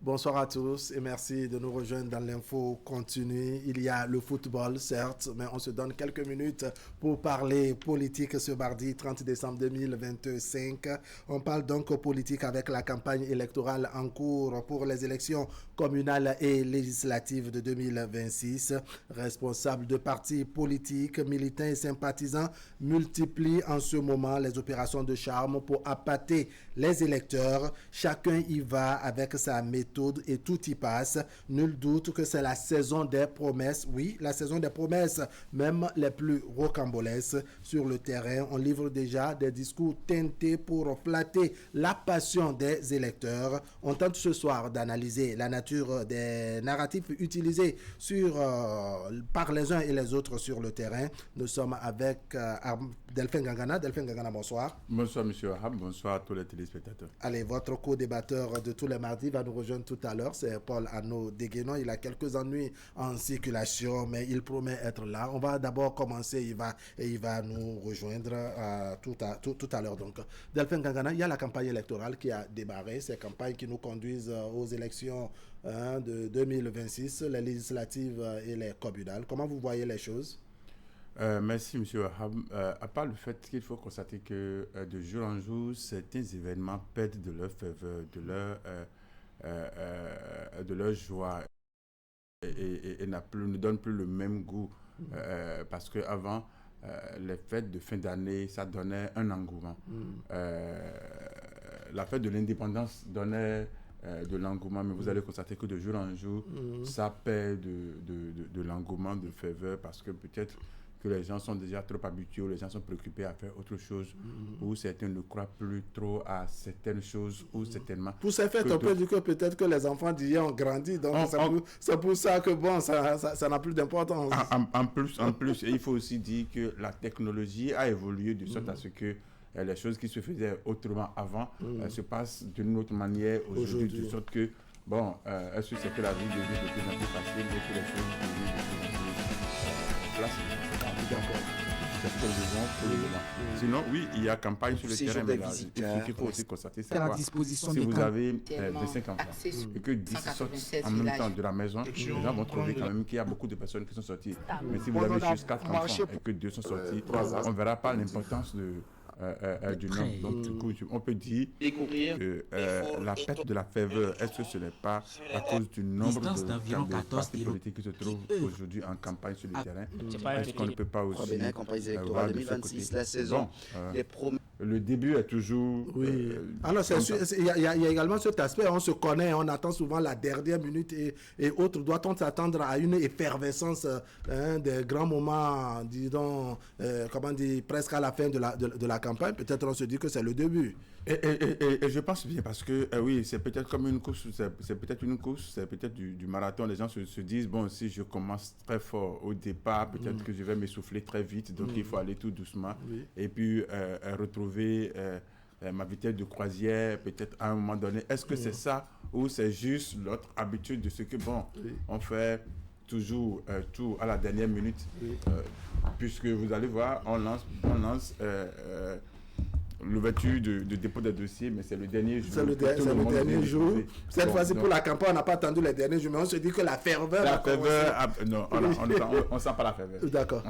Bonsoir à tous et merci de nous rejoindre dans l'info continue. Il y a le football, certes, mais on se donne quelques minutes pour parler politique ce mardi 30 décembre 2025. On parle donc politique avec la campagne électorale en cours pour les élections communales et législatives de 2026. Responsables de partis politiques, militants et sympathisants multiplient en ce moment les opérations de charme pour appâter les électeurs. Chacun y va avec sa méthode et tout y passe. Nul doute que c'est la saison des promesses. Oui, la saison des promesses, même les plus rocambolesques. Sur le terrain, on livre déjà des discours teintés pour flatter la passion des électeurs. On tente ce soir d'analyser la nature des narratifs utilisés par les uns et les autres sur le terrain. Nous sommes avec Delphin Gangana. Delphin Gangana, bonsoir. Bonsoir, M. Wahab. Bonsoir à tous les téléspectateurs. Allez, votre co-débatteur de tous les mardis va nous rejoindre tout à l'heure. C'est Paul Arnaud Deguenon. Il a quelques ennuis en circulation, mais il promet être là. On va d'abord commencer. Il va nous rejoindre tout à l'heure. Donc, Delphin Gangana, il y a la campagne électorale qui a démarré. Ces campagnes qui nous conduisent aux élections de 2026, les législatives et les communales. Comment vous voyez les choses? Merci, M. Wahab. À part le fait qu'il faut constater que de jour en jour, certains événements perdent de leur faveur, de leur joie et ne donnent plus le même goût. Parce qu'avant, les fêtes de fin d'année, ça donnait un engouement. La fête de l'indépendance donnait de l'engouement, mais vous allez constater que de jour en jour, ça perd de l'engouement, de faveur, parce que peut-être que les gens sont déjà trop habitués, les gens sont préoccupés à faire autre chose, ou certains ne croient plus trop à certaines choses, ou certainement... Pour ces fêtes, on peut dire que peut-être que les enfants d'hier ont grandi, donc c'est pour ça que bon, ça n'a plus d'importance. En plus, il faut aussi dire que la technologie a évolué de sorte à ce que les choses qui se faisaient autrement avant se passent d'une autre manière aujourd'hui, de sorte que, bon, est-ce que c'est que la vie devient de plus en plus facile et que les choses deviennent de plus en plus placides? Sinon, oui, il y a campagne sur le terrain, mais il faut aussi constater, c'est quoi? Si vous avez 25 enfants et que 10 sortent en même temps de la maison, les gens vont trouver quand même qu'il y a beaucoup de personnes qui sont sorties. Mais si vous avez juste 4 enfants et que 2 sont sortis, on ne verra pas l'importance du nombre. Donc, du coup, on peut dire que la perte de la faveur, est-ce que ce n'est pas à cause du nombre de partis politiques qui se trouvent aujourd'hui en campagne sur le terrain? Est-ce qu'on ne peut pas aussi voir de ce côté? La saison, le début est toujours... Oui. Alors, il y a également cet aspect, on se connaît, on attend souvent la dernière minute et autres. Doit-on s'attendre à une effervescence des grands moments, disons, comment dire, presque à la fin de la campagne? Peut-être on se dit que c'est le début. Et je pense bien, parce que oui, c'est peut-être comme une course, c'est peut-être du marathon. Les gens se disent, bon, si je commence très fort au départ, peut-être que je vais m'essouffler très vite, donc il faut aller tout doucement. Oui. Et puis retrouver ma vitesse de croisière, peut-être à un moment donné. Est-ce que c'est ça ou c'est juste l'autre habitude de ce que, bon, on fait toujours tout à la dernière minute, puisque vous allez voir, on lance l'ouverture de dépôt des dossiers, mais c'est le dernier jour. C'est le dernier jour. Cette fois-ci, pour la campagne, on n'a pas attendu les derniers jours, mais on se dit que la ferveur... Non, on ne sent pas la ferveur. D'accord.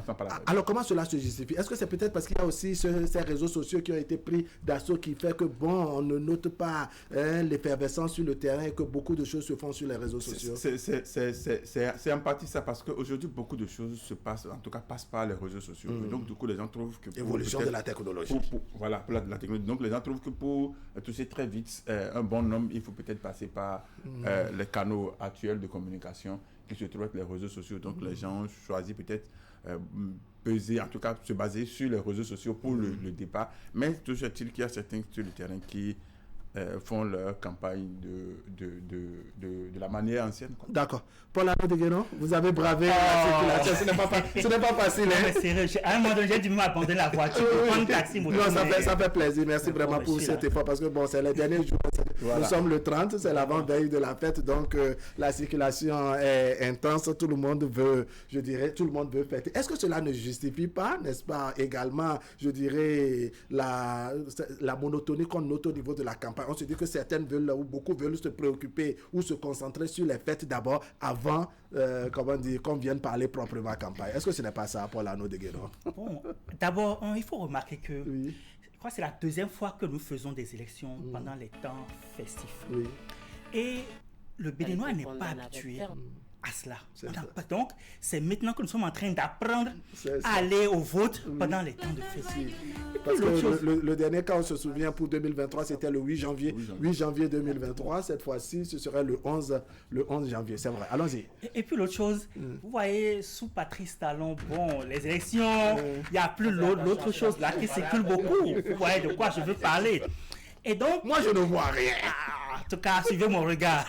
Alors, comment cela se justifie? Est-ce que c'est peut-être parce qu'il y a aussi ces réseaux sociaux qui ont été pris d'assaut qui fait que, bon, on ne note pas l'effervescence sur le terrain et que beaucoup de choses se font sur les réseaux sociaux? C'est en partie ça, parce qu'aujourd'hui, beaucoup de choses se passent, en tout cas, passent par les réseaux sociaux. Donc, du coup, les gens trouvent que... Évolution de la technologie. Voilà, pour la technologie. Donc, les gens trouvent que pour toucher très vite un bon nombre, il faut peut-être passer par les canaux actuels de communication qui se trouvent avec les réseaux sociaux. Donc, les gens choisissent peut-être peser, en tout cas, se baser sur les réseaux sociaux pour le départ. Mais toujours est-il qu'il y a certains sur le terrain qui font leur campagne de la manière ancienne. D'accord. Paul Arnaud Deguenon, vous avez bravé la circulation. Ce n'est pas facile. Mais sérieux, à un moment donné, j'ai dû m'abandonner la voiture pour prendre un taxi. Non, ça fait plaisir. Merci vraiment pour cet effort parce que bon, c'est les derniers jours. Voilà. Nous sommes le 30, c'est l'avant-veille de la fête, donc la circulation est intense, tout le monde veut, je dirais, tout le monde veut fêter. Est-ce que cela ne justifie pas, n'est-ce pas, également, je dirais, la monotonie qu'on note au niveau de la campagne? On se dit que certaines veulent, ou beaucoup veulent se préoccuper ou se concentrer sur les fêtes d'abord, avant, qu'on vienne parler proprement campagne. Est-ce que ce n'est pas ça, Paul-Arnaud Degueno? Bon, d'abord, il faut remarquer que je crois que c'est la deuxième fois que nous faisons des élections pendant les temps festifs. Oui. Et le Béninois n'est pas habitué à cela. Donc, c'est maintenant que nous sommes en train d'apprendre à aller au vote pendant les temps de fête. Parce que le dernier cas, on se souvient, pour 2023, c'était le 8 janvier. 8 janvier 2023. Cette fois-ci, ce serait le 11 janvier. C'est vrai. Allons-y. Et puis l'autre chose, vous voyez, sous Patrice Talon, bon, les élections, il n'y a plus l'autre chose là qui circule beaucoup. Vous voyez de quoi je veux parler. Et donc, moi, je ne vois rien. En tout cas, suivez mon regard.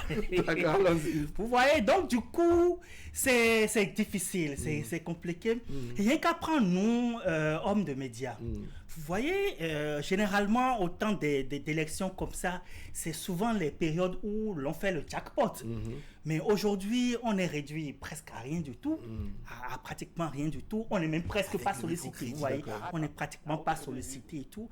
D'accord, allons-y. Vous voyez, donc du coup, c'est difficile, c'est compliqué. Rien qu'à prendre nous, hommes de médias. Vous voyez, généralement, au temps d'élections comme ça, c'est souvent les périodes où l'on fait le jackpot. Mais aujourd'hui, on est réduit presque à rien du tout, à pratiquement rien du tout. On n'est même presque pas sollicité, vous voyez. On n'est pratiquement pas sollicité et tout.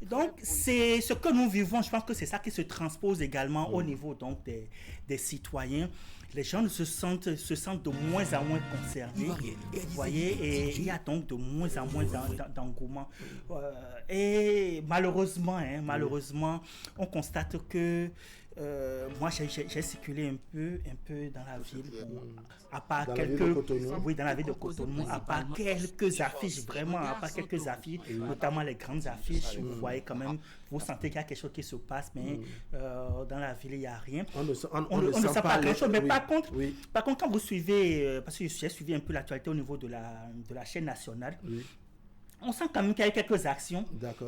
Donc, c'est ce que nous vivons. Je pense que c'est ça qui se transpose également au niveau donc, des citoyens. Les gens se sentent de moins en moins concernés, vous voyez, et il y a donc de moins en moins d'engouement. Et malheureusement, on constate que moi, j'ai circulé un peu dans la ville, à part dans la ville de Cotonou, à part quelques affiches, vraiment, à part quelques affiches, notamment les grandes affiches, vous voyez quand même, vous sentez qu'il y a quelque chose qui se passe, mais dans la ville, il n'y a rien. On ne sent pas grand-chose, mais par contre, quand vous suivez, parce que j'ai suivi un peu l'actualité au niveau de la chaîne nationale, on sent quand même qu'il y a eu quelques actions,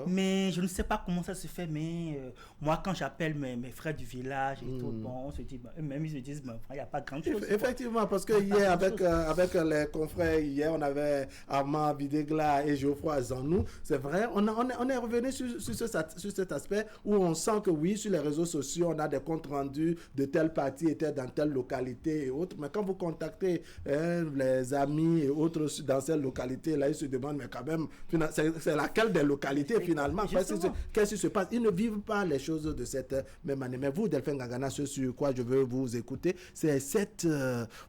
mais je ne sais pas comment ça se fait, mais moi, quand j'appelle mes frères du village et tout, bon, on se dit, eux-mêmes, ils se disent, il n'y a pas grand-chose. Effectivement, parce que hier, avec les confrères, hier, on avait Armand Videgla et Geoffroy Zanou. C'est vrai, on est revenu sur cet aspect où on sent que oui, sur les réseaux sociaux, on a des comptes rendus de telle partie était dans telle localité et autres, mais quand vous contactez les amis et autres dans cette localité, là, ils se demandent, mais quand même, c'est laquelle des localités finalement? Qu'est-ce qui se passe? Ils ne vivent pas les choses de cette même année. Mais vous, Delphin Gangana, ce sur quoi je veux vous écouter, c'est cette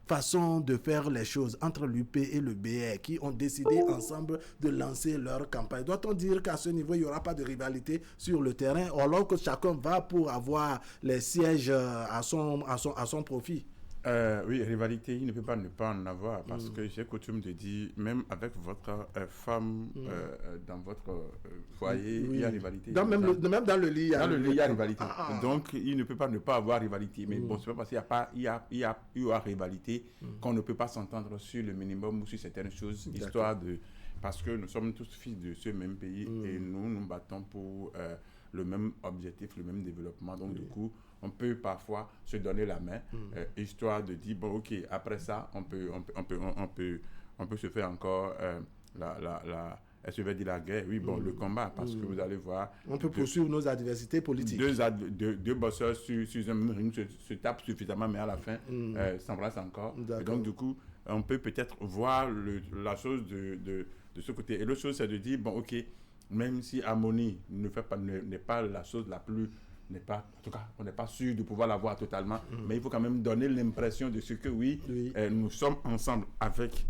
façon de faire les choses entre l'UP et le BR qui ont décidé ensemble de lancer leur campagne. Doit-on dire qu'à ce niveau, il n'y aura pas de rivalité sur le terrain alors que chacun va pour avoir les sièges à son profit? Oui, rivalité, il ne peut pas ne pas en avoir parce que j'ai coutume de dire, même avec votre femme dans votre foyer, il y a rivalité. Même dans le lit, il y a rivalité. Donc, il ne peut pas ne pas avoir rivalité. Mais bon, c'est pas parce qu'il y a rivalité qu'on ne peut pas s'entendre sur le minimum ou sur certaines choses, histoire de... Parce que nous sommes tous fils de ce même pays et nous battons pour le même objectif, le même développement. Donc, du coup, on peut parfois se donner la main, histoire de dire, bon, ok, après ça, on peut se faire encore je vais dire la guerre, oui, bon, le combat, parce que vous allez voir... On peut poursuivre nos adversités politiques. Deux bosseurs sur un même ring se tapent suffisamment, mais à la fin, s'embrassent encore. Et donc, du coup, on peut peut-être voir la chose de ce côté. Et l'autre chose, c'est de dire, bon, ok, même si harmonie n'est pas la chose la plus... en tout cas, on n'est pas sûr de pouvoir l'avoir totalement, mais il faut quand même donner l'impression de ce que nous sommes ensemble avec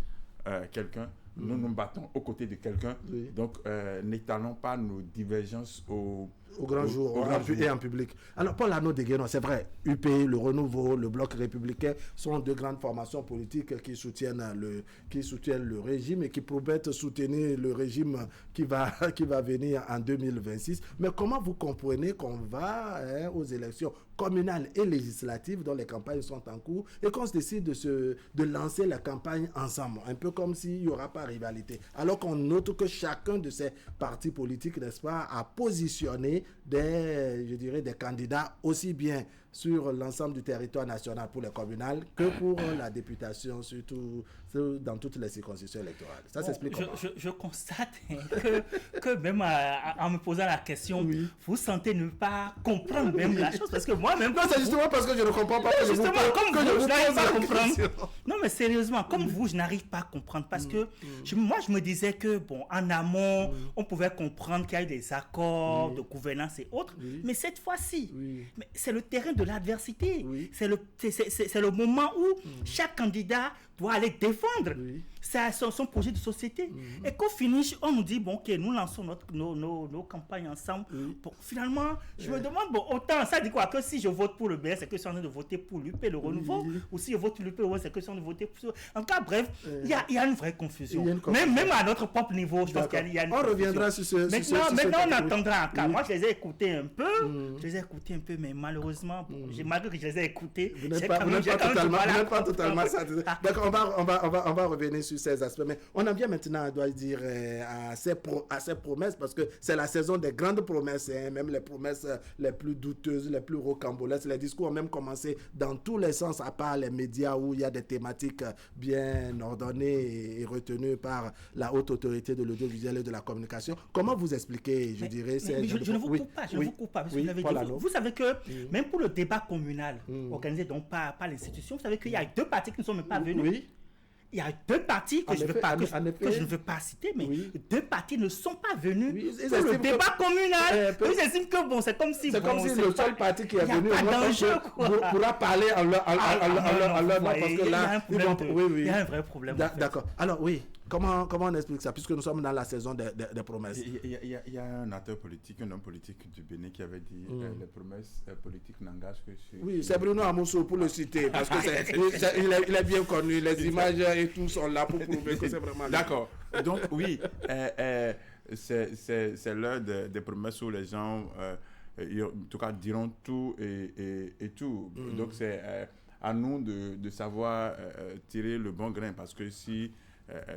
quelqu'un, nous nous battons aux côtés de quelqu'un, donc n'étalons pas nos divergences au grand jour et en public. Alors, Paul-Arnaud Degueno, c'est vrai, UP, le Renouveau, le Bloc républicain sont deux grandes formations politiques qui soutiennent le régime et qui promettent soutenir le régime qui va venir en 2026. Mais comment vous comprenez qu'on va aux élections communales et législatives dont les campagnes sont en cours et qu'on se décide de lancer la campagne ensemble, un peu comme s'il n'y aura pas rivalité, alors qu'on note que chacun de ces partis politiques, n'est-ce pas, a positionné des candidats aussi bien sur l'ensemble du territoire national pour les communales que pour la députation, surtout dans toutes les circonscriptions électorales. Ça s'explique comment? Je constate que même en me posant la question, vous sentez ne pas comprendre même la chose, parce que moi-même... Non, c'est justement parce que je ne comprends pas que je n'arrive pas à comprendre. Non, mais sérieusement, comme vous, je n'arrive pas à comprendre, parce que moi, je me disais que, bon, en amont, on pouvait comprendre qu'il y a eu des accords de gouvernance et autres, mais cette fois-ci, c'est le terrain de l'adversité. C'est le moment où chaque candidat doit aller défendre son projet de société. Et qu'au finish, on nous dit, bon, ok, nous lançons nos campagnes ensemble. Bon, finalement, je me demande, bon, autant, ça dit quoi? Que si je vote pour le BS, c'est que je suis en train de voter pour l'UP, le renouveau, ou si je vote pour l'UP, c'est que je suis en train de voter pour... En tout cas, bref, il y a une vraie confusion. Même à notre propre niveau, je pense qu'il y a une confusion. On reviendra sur ce Maintenant, on attendra encore. Moi, je les ai écoutés un peu, mais malheureusement, malgré que je les ai écoutés, vous n'êtes pas totalement satisfait. D'accord, on va revenir sur ces aspects, mais on en vient maintenant, on doit dire, à ces promesses, parce que c'est la saison des grandes promesses, même les promesses les plus douteuses, les plus rocambolesques. Les discours ont même commencé dans tous les sens, à part les médias où il y a des thématiques bien ordonnées et retenues par la haute autorité de l'audiovisuel et de la communication. Comment vous expliquez, je dirais... Je ne vous coupe pas, parce que vous savez que même pour le débat communal organisé donc par l'institution, vous savez qu'il y a 2 partis qui ne sont même pas venus. Il y a 2 partis que je ne veux pas citer, mais 2 partis ne sont pas venus pour le débat communal. Ils estiment que bon, c'est comme si... C'est comme si le seul parti qui est venu pourra parler en leur nom, parce que là... Il y a un vrai problème. D'accord. Alors oui, comment on explique ça, puisque nous sommes dans la saison des promesses? Il y a un acteur politique, un homme politique du Bénin qui avait dit les promesses politiques n'engagent que sur... Oui, c'est Bruno Amousso pour le citer, parce que il est bien connu, les images et tout sont là pour prouver que c'est vraiment... D'accord. Donc oui, c'est l'heure des promesses où les gens, en tout cas, diront tout et tout. Donc c'est à nous de savoir tirer le bon grain, parce que si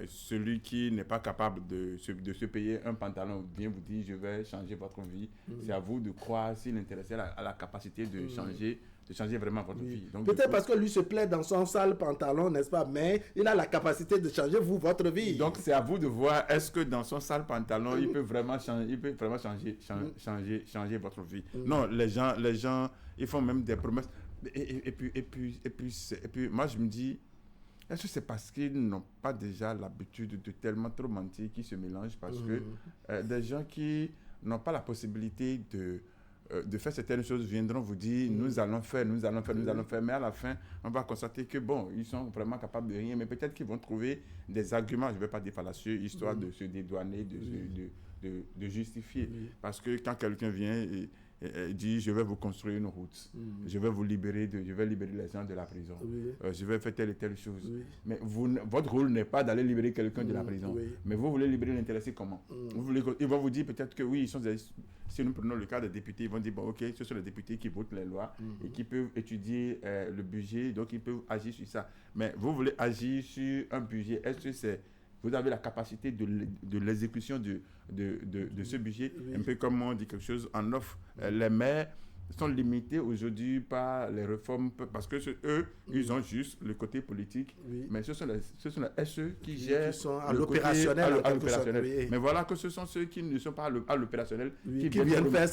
celui qui n'est pas capable de se payer un pantalon vient vous dire je vais changer votre vie, c'est à vous de croire s'il est intéressé à la capacité de changer vraiment votre vie. Donc, peut-être parce que lui se plaît dans son sale pantalon, n'est-ce pas, mais il a la capacité de changer votre vie. Donc c'est à vous de voir, est-ce que dans son sale pantalon il peut vraiment changer votre vie. Non, les gens ils font même des promesses et puis moi je me dis, est-ce que c'est parce qu'ils n'ont pas déjà l'habitude de tellement trop mentir qu'ils se mélangent, parce que des gens qui n'ont pas la possibilité de faire certaines choses viendront vous dire nous allons faire, mais à la fin on va constater que bon, ils sont vraiment capables de rien, mais peut-être qu'ils vont trouver des arguments, je ne vais pas dire fallacieux, histoire de se dédouaner, de justifier. Parce que quand quelqu'un vient et dit je vais vous construire une route, je vais libérer les gens de la prison, je vais faire telle et telle chose, mais votre rôle n'est pas d'aller libérer quelqu'un de la prison, mais vous voulez libérer l'intéressé comment? Ils vont vous dire peut-être que oui, si nous prenons le cas des députés, ils vont dire bon ok, ce sont les députés qui votent les lois et qui peuvent étudier le budget, donc ils peuvent agir sur ça, mais vous voulez agir sur un budget, est-ce que vous avez la capacité de l'exécution de ce budget, un peu comme on dit quelque chose en offre. Les maires sont limités aujourd'hui par les réformes, parce que eux, ils ont juste le côté politique, mais ce sont les SE qui gèrent à l'opérationnel. Mais voilà que ce sont ceux qui ne sont pas à l'opérationnel qui viennent faire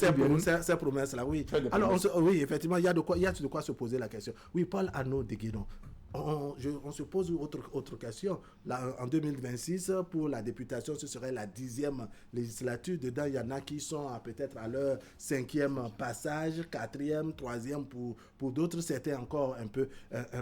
ces promesses-là. Oui. Alors, effectivement, il y a de quoi se poser la question. Oui, Paul Arnaud de Guénon. On se pose autre question. Là, en 2026, pour la députation, ce serait la 10e législature. Dedans, il y en a qui sont peut-être à leur 5e passage, 4e, 3e pour d'autres. C'était encore un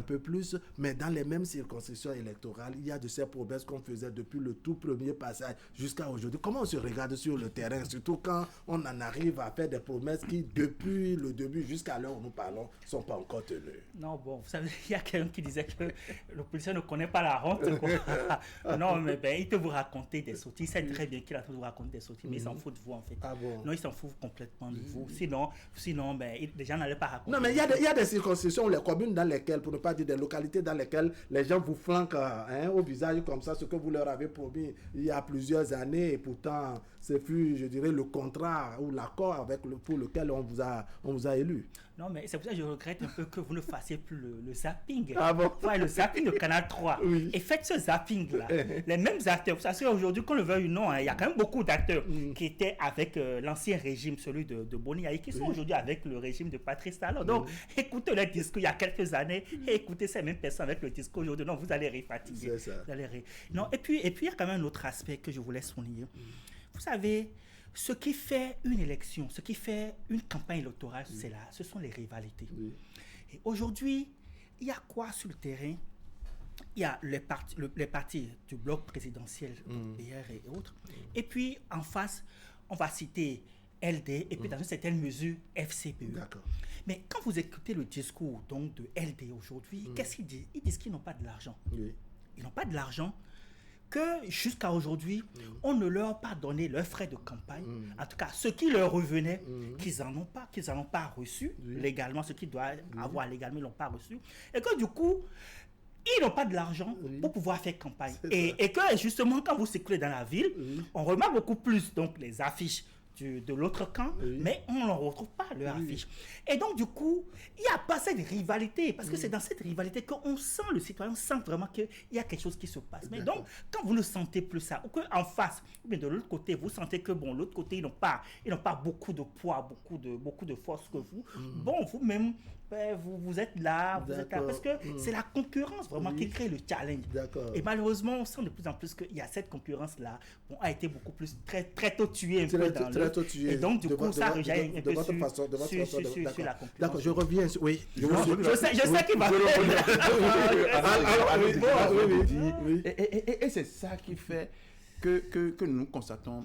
peu plus. Mais dans les mêmes circonscriptions électorales, il y a de ces promesses qu'on faisait depuis le tout premier passage jusqu'à aujourd'hui. Comment on se regarde sur le terrain, surtout quand on en arrive à faire des promesses qui, depuis le début jusqu'à l'heure où nous parlons, ne sont pas encore tenues? Non, bon, vous savez, il y a quelqu'un qui disait que l'opposition ne connaît pas la honte. Non, mais il peut vous raconter des sottises. Il sait très bien qu'il a toujours raconté des sottises, mais il s'en fout de vous, en fait. Ah bon? Non, il s'en fout complètement de vous. Sinon les gens n'allaient pas raconter. Non, mais il y a des circonscriptions, les communes dans lesquelles, pour ne pas dire des localités dans lesquelles les gens vous flanquent au visage comme ça, ce que vous leur avez promis il y a plusieurs années, et pourtant, ce fut, je dirais, le contrat ou l'accord pour lequel on vous a élu. Non, mais c'est pour ça que je regrette un peu que vous ne fassiez plus le zapping. Ah bon? Ouais, le zapping de Canal 3. Oui. Et faites ce zapping-là. Les mêmes acteurs. Parce qu'aujourd'hui, qu'on le veuille ou non, il y a quand même beaucoup d'acteurs qui étaient avec l'ancien régime, celui de Boni Aïe, qui sont aujourd'hui avec le régime de Patrice Talon. Donc, écoutez le discours il y a quelques années et écoutez ces mêmes personnes avec le discours aujourd'hui. Non, vous allez réfatiguer. C'est ça. Non, et puis, il y a quand même un autre aspect que je voulais souligner. Vous savez, ce qui fait une élection, ce qui fait une campagne électorale, ce sont les rivalités. Oui. Et aujourd'hui, il y a quoi sur le terrain? Il y a les partis du bloc présidentiel, PR et autres. Et puis, en face, on va citer LD et puis dans une certaine mesure, FCPE. D'accord. Mais quand vous écoutez le discours donc, de LD aujourd'hui, qu'est-ce qu'ils disent? Ils disent qu'ils n'ont pas de l'argent. Oui. Ils n'ont pas de l'argent, que jusqu'à aujourd'hui, on ne leur a pas donné leurs frais de campagne. En tout cas, ce qui leur revenait, qu'ils n'en ont pas reçu légalement, ce qu'ils doivent avoir légalement, ils ne l'ont pas reçu. Et que du coup, ils n'ont pas de l'argent pour pouvoir faire campagne. Et que justement, quand vous circulez dans la ville, on remarque beaucoup plus donc, les affiches de l'autre camp, mais on ne retrouve pas leur affiche. Et donc, du coup, il n'y a pas cette rivalité, parce que c'est dans cette rivalité qu'on sent, le citoyen sent vraiment qu'il y a quelque chose qui se passe. Mais donc, quand vous ne sentez plus ça, ou qu'en face, ou bien de l'autre côté, vous sentez que, bon, l'autre côté, ils n'ont pas beaucoup de poids, beaucoup de force que vous, bon, vous-même, vous êtes là, parce que c'est la concurrence vraiment qui crée le challenge. Et malheureusement, on sent de plus en plus qu'il y a cette concurrence-là, a été beaucoup plus, très tôt tuée un peu dans le... Et donc, du coup, ça rejaillit un peu sur la concurrence. D'accord, je reviens. Oui, je sais qu'il va Et c'est ça qui fait que nous constatons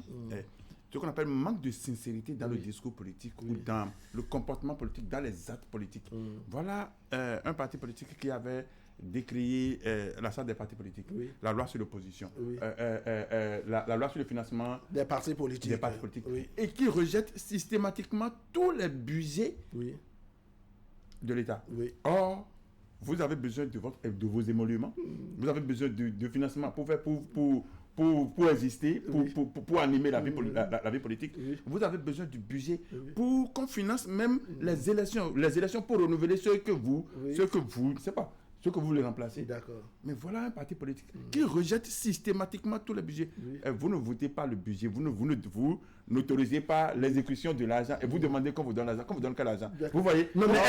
ce qu'on appelle manque de sincérité dans le discours politique ou dans le comportement politique, dans les actes politiques. Voilà un parti politique qui avait décrié la charte des partis politiques, la loi sur l'opposition, la loi sur le financement des partis politiques, et qui rejette systématiquement tous les budgets de l'État. Or, vous avez besoin de vos émoluments, vous avez besoin de financement pour exister, pour animer la vie politique. Vous avez besoin du budget pour qu'on finance même les élections pour renouveler ce que vous voulez remplacer. D'accord. Mais voilà un parti politique qui rejette systématiquement tous les budgets. Vous ne votez pas le budget, vous n'autorisez pas l'exécution de l'argent et vous demandez qu'on vous donne l'argent. Qu'on vous donne quel argent? Vous voyez? Non, mais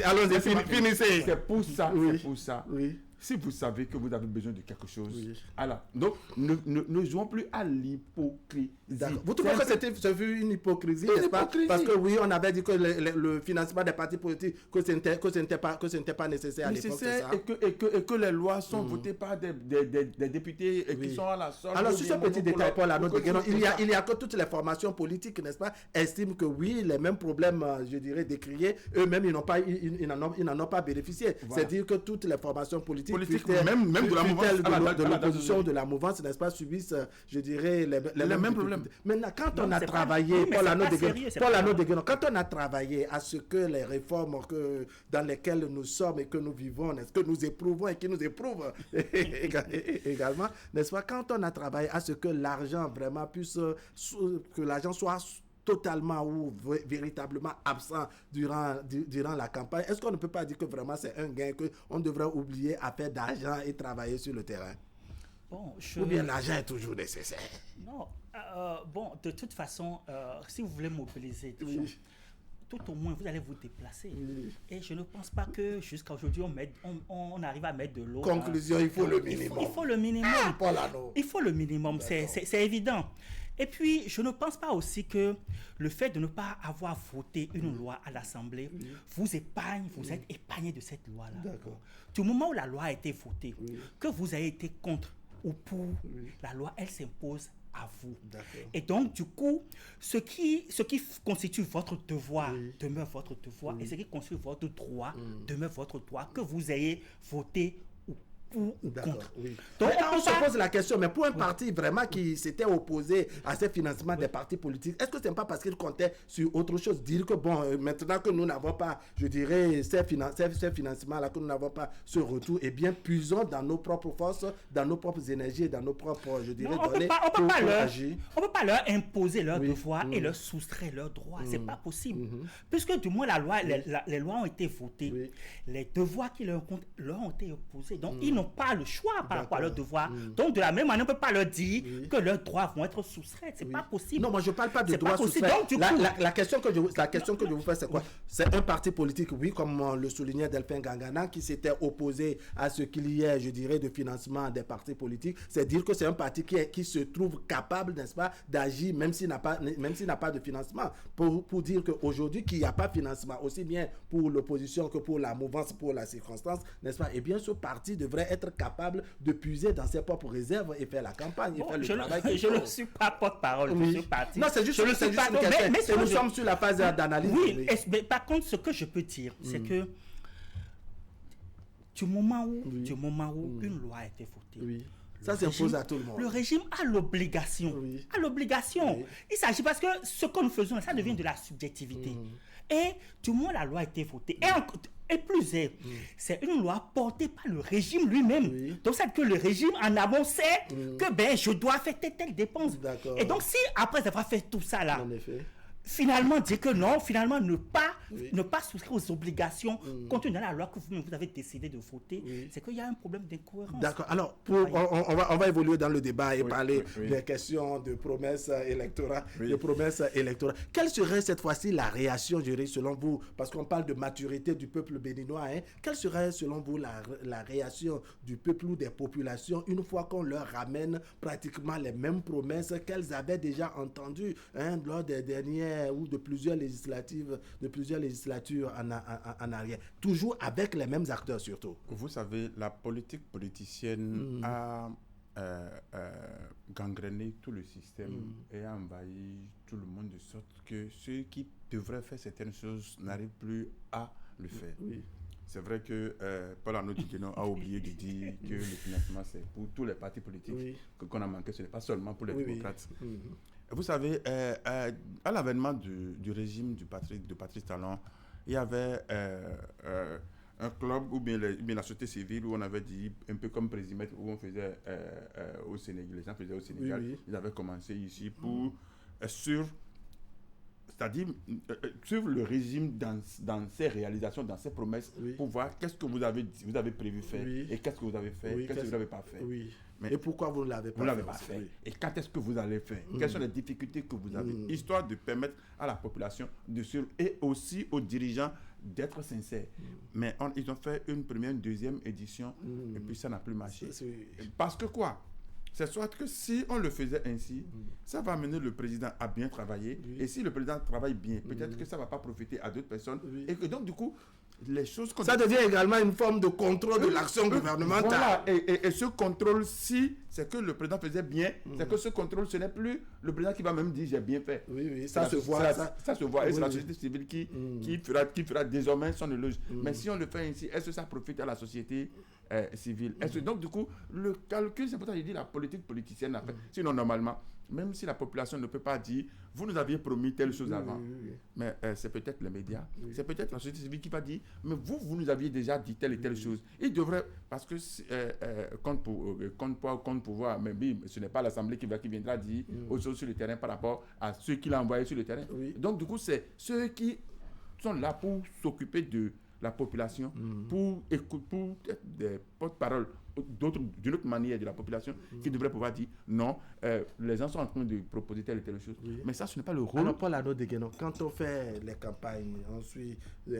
allons-y, finissez. C'est pour ça. Si vous savez que vous avez besoin de quelque chose, alors, donc ne jouons plus à l'hypocrisie. Vous trouvez que c'était une hypocrisie, n'est-ce pas? Parce que oui, on avait dit que le financement des partis politiques, que ce n'était pas nécessaire à l'époque. Et que les lois sont votées par des députés qui sont à la solde. Alors, sur ce petit détail, Paul Arnaud de Guénon, il y a que toutes les formations politiques, n'est-ce pas, estiment que oui, les mêmes problèmes, je dirais, décriés, eux-mêmes, ils n'en ont pas bénéficié. Voilà. C'est-à-dire que toutes les formations politiques même de la mouvance, de l'opposition, de la mouvance, n'est-ce pas, subissent, je dirais, les mêmes problèmes. Maintenant, quand on a travaillé, Paul Arnaud de Guénon, quand on a travaillé à ce que les réformes dans lesquelles nous sommes et que nous vivons, est-ce que nous éprouvons et qui nous éprouvent également, n'est-ce pas, quand on a travaillé à ce que l'argent vraiment puisse, que l'argent soit totalement ou véritablement absent durant la campagne, est-ce qu'on ne peut pas dire que vraiment c'est un gain qu'on devrait oublier à faire d'argent et travailler sur le terrain? Ou bien l'argent est toujours nécessaire? Non, de toute façon, si vous voulez mobiliser des gens, tout au moins vous allez vous déplacer. Et je ne pense pas que jusqu'à aujourd'hui on arrive à mettre de l'eau. Conclusion, il faut le minimum. Il faut le minimum. Il faut le minimum, c'est évident. Et puis, je ne pense pas aussi que le fait de ne pas avoir voté une loi à l'Assemblée vous épargne, vous êtes épargné de cette loi-là. Du moment où la loi a été votée, que vous avez été contre ou pour, la loi, elle s'impose à vous. Et donc, du coup, ce qui constitue votre devoir demeure votre devoir et ce qui constitue votre droit demeure votre droit, que vous ayez voté pour ou contre. Oui. Donc, on se pose la question, mais pour un parti vraiment qui s'était opposé à ces financements des partis politiques, est-ce que ce n'est pas parce qu'il comptait sur autre chose? Dire que, bon, maintenant que nous n'avons pas, je dirais, ces financements-là, que nous n'avons pas ce retour, eh bien, puisons dans nos propres forces, dans nos propres énergies, dans nos propres, je dirais, données pour agir. On ne peut pas leur imposer leurs devoirs et leur soustraire leurs droits. Ce n'est pas possible. Puisque, du moins, les lois ont été votées, les devoirs qui leur ont été opposés. Donc, ils n'ont pas le choix par rapport à leurs devoirs. Donc, de la même manière, on ne peut pas leur dire que leurs droits vont être soustraits. Ce n'est pas possible. Non, moi, je ne parle pas de droits soustraits. La question que je vous fais, c'est quoi? C'est un parti politique, oui, comme le soulignait Delphin Gangana, qui s'était opposé à ce qu'il y ait, je dirais, de financement des partis politiques. C'est dire que c'est un parti qui se trouve capable, n'est-ce pas, d'agir, même s'il n'a pas de financement. Pour dire qu'aujourd'hui, qu'il n'y a pas de financement, aussi bien pour l'opposition que pour la mouvance, pour la circonstance, n'est-ce pas? Eh bien, ce parti devrait être capable de puiser dans ses propres réserves et faire la campagne, et faire le travail. Je ne suis pas porte-parole de ce parti. Non, c'est juste une question. Mais nous sommes sur la phase d'analyse. Oui, mais par contre, ce que je peux dire, c'est que du moment où une loi a été votée, ça s'impose à tout le monde. Le régime a l'obligation. Il s'agit parce que ce que nous faisons, ça devient de la subjectivité. Et du moment où la loi a été votée, et plus c'est une loi portée par le régime lui-même. Donc, c'est que le régime en amont sait que je dois faire telle dépense. Et donc, si après avoir fait tout ça là, finalement dire que non, finalement ne pas souscrire aux obligations contenues dans la loi que vous avez décidé de voter, c'est qu'il y a un problème d'incohérence. D'accord. Alors, on va évoluer dans le débat et parler des questions de promesses électorales. Quelle serait cette fois-ci la réaction, je dirais, selon vous, parce qu'on parle de maturité du peuple béninois, quelle serait selon vous la réaction du peuple ou des populations une fois qu'on leur ramène pratiquement les mêmes promesses qu'elles avaient déjà entendues lors des dernières ou de plusieurs législatures en arrière, toujours avec les mêmes acteurs surtout? Vous savez, la politique politicienne a gangréné tout le système et a envahi tout le monde, de sorte que ceux qui devraient faire certaines choses n'arrivent plus à le faire. C'est vrai que Paul-Arnaud Diguénon a oublié de dire que le financement, c'est pour tous les partis politiques qu'on a manqué, ce n'est pas seulement pour les démocrates. Vous savez, à l'avènement du régime de Patrice Talon, il y avait un club ou bien la société civile où on avait dit, un peu comme Présimètre, où on faisait au Sénégal, les gens faisaient au Sénégal. Ils avaient commencé ici pour c'est-à-dire suivre le régime dans ses réalisations, dans ses promesses, pour voir qu'est-ce que vous avez prévu faire et qu'est-ce que vous avez fait, qu'est-ce que vous n'avez pas fait. Mais et pourquoi vous ne l'avez pas fait? Et quand est-ce que vous allez faire? Quelles sont les difficultés que vous avez? Histoire de permettre à la population de suivre et aussi aux dirigeants d'être sincères. Mais ils ont fait une première, une deuxième édition et puis ça n'a plus marché. Parce que quoi? C'est soit que si on le faisait ainsi, ça va amener le président à bien travailler. Et si le président travaille bien, peut-être que ça ne va pas profiter à d'autres personnes. Et que donc, du coup, les choses... Ça devient également une forme de contrôle de l'action gouvernementale. Voilà. Et ce contrôle, si c'est que le président faisait bien, c'est que ce contrôle, ce n'est plus le président qui va même dire « j'ai bien fait ». Ça se voit. Ça se voit. Et c'est la société civile qui fera désormais son éloge. Mais si on le fait ainsi, est-ce que ça profite à la société civile? Donc, du coup, le calcul, c'est pour ça que je dis la politique politicienne. Sinon, normalement, même si la population ne peut pas dire « vous nous aviez promis telle chose avant », mais c'est peut-être les médias, c'est peut-être la société civile qui va dire « mais vous nous aviez déjà dit telle et telle chose ». Il devrait, parce que compte pouvoir, mais ce n'est pas l'Assemblée qui viendra dire aux choses sur le terrain par rapport à ceux qu'il a envoyés sur le terrain. Donc, du coup, c'est ceux qui sont là pour s'occuper de la population, pour être des porte-parole d'une autre manière de la population qui devrait pouvoir dire non, les gens sont en train de proposer telle et telle chose. Mais ça, ce n'est pas le rôle. Alors, Paul-Arnaud Diguénon, quand on fait les campagnes, on suit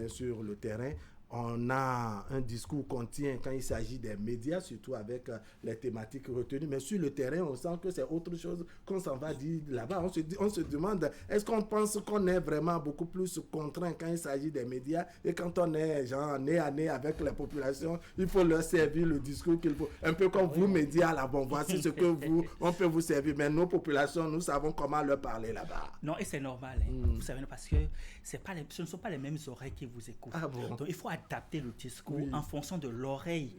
sur le terrain, on a un discours qu'on tient quand il s'agit des médias, surtout avec les thématiques retenues. Mais sur le terrain, on sent que c'est autre chose qu'on s'en va dire là-bas. On se demande, est-ce qu'on pense qu'on est vraiment beaucoup plus contraint quand il s'agit des médias et quand on est genre nez à nez avec la population, il faut leur servir le discours qu'il faut. Un peu comme vous, médias, là, bon, voici ce que on peut vous servir. Mais nos populations, nous savons comment leur parler là-bas. Non, et c'est normal. Vous savez, parce que ce ne sont pas les mêmes oreilles qui vous écoutent. Donc, il faut adapter le discours en fonction de l'oreille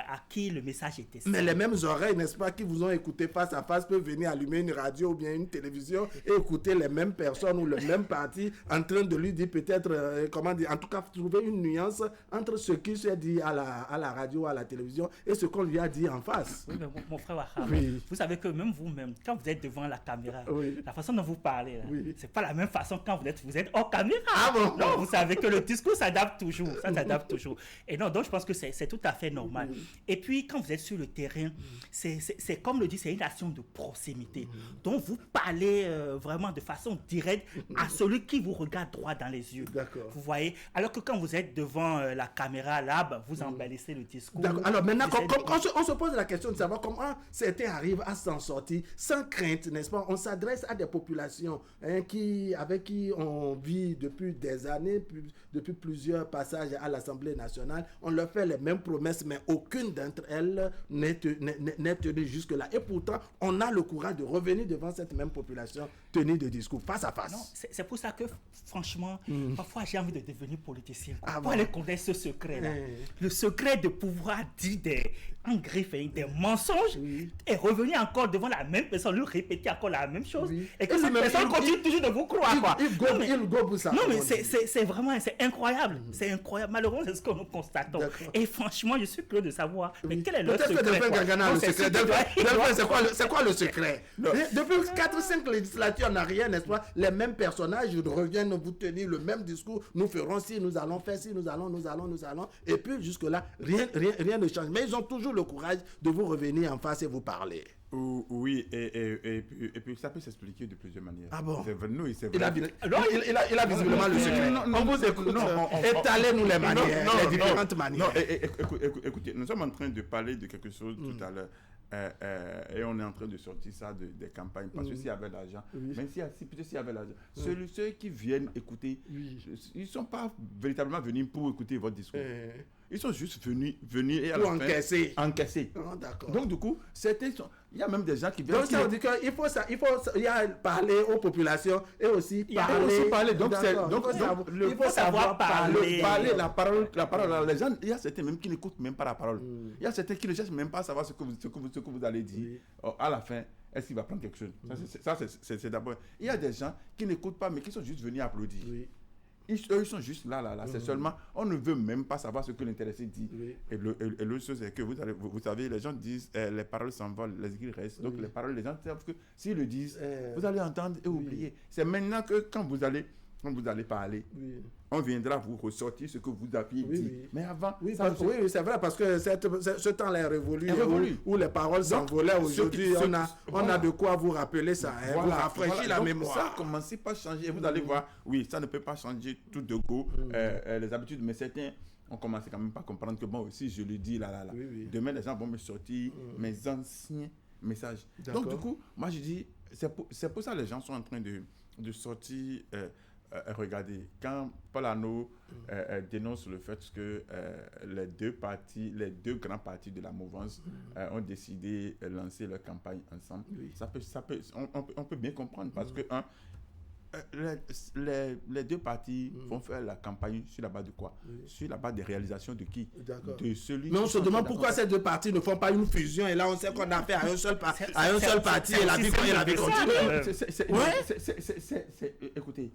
à qui le message était. Mais les mêmes oreilles, n'est-ce pas, qui vous ont écouté face à face, peuvent venir allumer une radio ou bien une télévision et écouter les mêmes personnes ou le même parti en train de lui dire peut-être, en tout cas, trouver une nuance entre ce qui s'est dit à la radio, à la télévision et ce qu'on lui a dit en face. Oui, mais mon frère Wahab, vous savez que même vous-même, quand vous êtes devant la caméra, la façon dont vous parlez, c'est pas la même façon quand vous êtes hors caméra. Ah bon? Non, vous savez que le discours s'adapte toujours. Ça s'adapte toujours. Et non, donc je pense que c'est tout à fait normal. Et puis, quand vous êtes sur le terrain, c'est comme le dit, c'est une action de proximité. Donc, vous parlez vraiment de façon directe à celui qui vous regarde droit dans les yeux. D'accord. Vous voyez? Alors que quand vous êtes devant la caméra, là, vous embellissez le discours. D'accord. Alors maintenant, on se pose la question de savoir comment certains arrivent à s'en sortir sans crainte, n'est-ce pas? On s'adresse à des populations avec qui on vit depuis des années, depuis plusieurs passages à l'Assemblée nationale. On leur fait les mêmes promesses, mais aucune d'entre elles n'est tenue jusque-là. Et pourtant, on a le courage de revenir devant cette même population tenue de discours face à face. Non, c'est pour ça que, franchement, parfois j'ai envie de devenir politicien. Pour aller connaître ce secret-là. Le secret de pouvoir dire en griffe des mensonges et revenir encore devant la même personne, lui répéter encore la même chose et que cette personne continue toujours de vous croire. Il go pour ça. Non, mais c'est vraiment, c'est incroyable. C'est incroyable. Malheureusement, c'est ce que nous constatons. Et franchement, je suis curieux de savoir, mais quel est le secret? Peut-être que Delphin Gangana a le secret. C'est quoi le secret? Depuis 4-5 législatures en arrière, n'est-ce pas, les mêmes personnages reviennent vous tenir le même discours. Nous ferons ci, nous allons faire ci, nous allons. Et puis jusque-là, rien ne change. Mais ils ont toujours le courage de vous revenir en face et vous parler. Oui, et puis ça peut s'expliquer de plusieurs manières. Ah bon? C'est vrai, c'est Il vrai. a visiblement le secret. On vous écoute. Étalez-nous les manières, les différentes manières. Écoutez, nous sommes en train de parler de quelque chose tout à l'heure. Et on est en train de sortir ça des campagnes. Parce que s'il y avait l'argent, même s'il y avait l'argent, ceux qui viennent écouter, ils ne sont pas véritablement venus pour écouter votre discours. Ils sont juste venus et à pour la fin, encaisser. Oh, d'accord. Donc, du coup, il y a même des gens qui viennent. Donc, ça veut dire qu'il faut parler aux populations et aussi parler. Donc, il faut savoir parler. La parole. Les gens, il y a certains même qui n'écoutent même pas la parole. Il y a certains qui ne cherchent même pas à savoir ce que vous allez dire. À la fin, est-ce qu'il va prendre quelque chose? Ça, c'est d'abord. Il y a des gens qui n'écoutent pas, mais qui sont juste venus applaudir. Ils sont juste là. C'est seulement, on ne veut même pas savoir ce que l'intéressé dit. Et l'autre chose, c'est que vous savez, les gens disent, les paroles s'envolent, les écrits restent. Donc, les paroles, les gens savent que s'ils le disent, vous allez entendre et oublier. C'est maintenant que quand vous allez parler, on viendra vous ressortir ce que vous aviez dit. Mais avant... c'est vrai, parce que ce temps-là est révolu. Où les paroles s'envolaient aujourd'hui. On a de quoi vous rappeler ça. Vous rafraîchir la mémoire. Ça a commencé par changer. Et vous allez voir, ça ne peut pas changer tout de go les habitudes. Mais certains ont commencé quand même par comprendre que si je le dis demain les gens vont me sortir mes anciens messages. Donc du coup, moi je dis, c'est pour ça que les gens sont en train de sortir... regardez, quand Paul Arnaud dénonce le fait que les deux grands partis de la mouvance ont décidé de lancer leur campagne ensemble, on peut bien comprendre parce que les deux partis vont faire la campagne sur la base de quoi? Sur la base des réalisations de qui? De celui. Mais on se demande pourquoi ces deux partis ne font pas une fusion et là on sait qu'on a fait à un seul parti et la vie continue. Écoutez,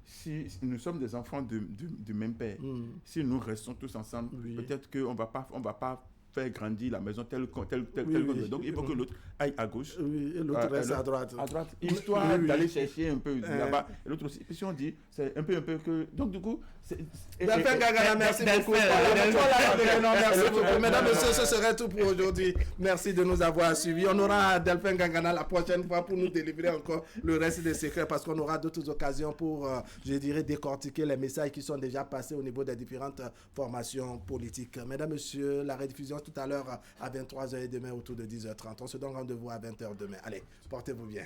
si nous sommes des enfants du même père, si nous restons tous ensemble, peut-être qu'on va pas faire grandir la maison telle que donc il faut que l'autre aille à gauche et l'autre reste à droite, histoire d'aller chercher un peu là-bas et l'autre aussi. Et puis si on dit c'est un peu que donc du coup Delphin Gangana, merci beaucoup. Mesdames et messieurs, ce serait tout pour aujourd'hui. Merci de nous avoir suivis. On aura Delphin Gangana la prochaine fois pour nous délivrer encore le reste des secrets parce qu'on aura d'autres occasions pour je dirais décortiquer les messages qui sont déjà passés au niveau des différentes formations politiques. Mesdames et messieurs, la rediffusion tout à l'heure à 23h et demain autour de 10h30. On se donne rendez-vous à 20h demain. Allez, portez-vous bien.